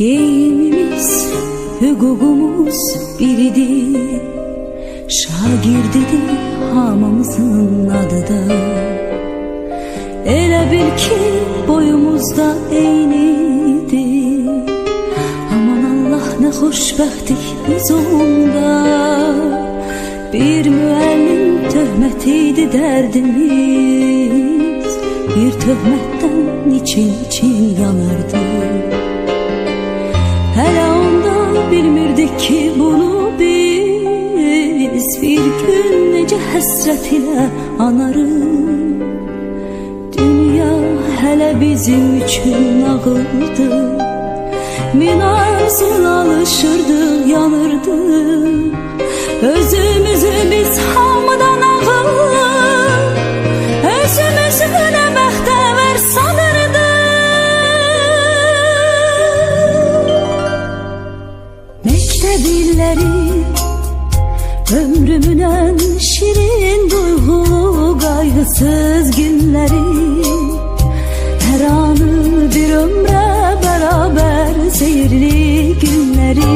Geyimimiz, hüququmuz biridir. Şagirdidir hamımızın adı da. Elə bil ki boyumuzda eynidir. Aman Allah ne xoşbəxtlik biz onda. Bir müəllim töhmətiydi dərdimiz. Bir töhmətdən için yanardı. Hələ onda bilmirdik ki bunu biz bir gün necə həsrət ilə anarıq. Dünya hələ bizim üçün ağırdı. Min arzun alışırdıq, yanırdıq. Özümüzü biz hamıdan ağır, özümüzü nə bəxtəvər sanırdıq. Məktəb illəri ömrümün en şirin duygulu kaygısız günleri. Her anı bir ömre beraber seyirli günleri.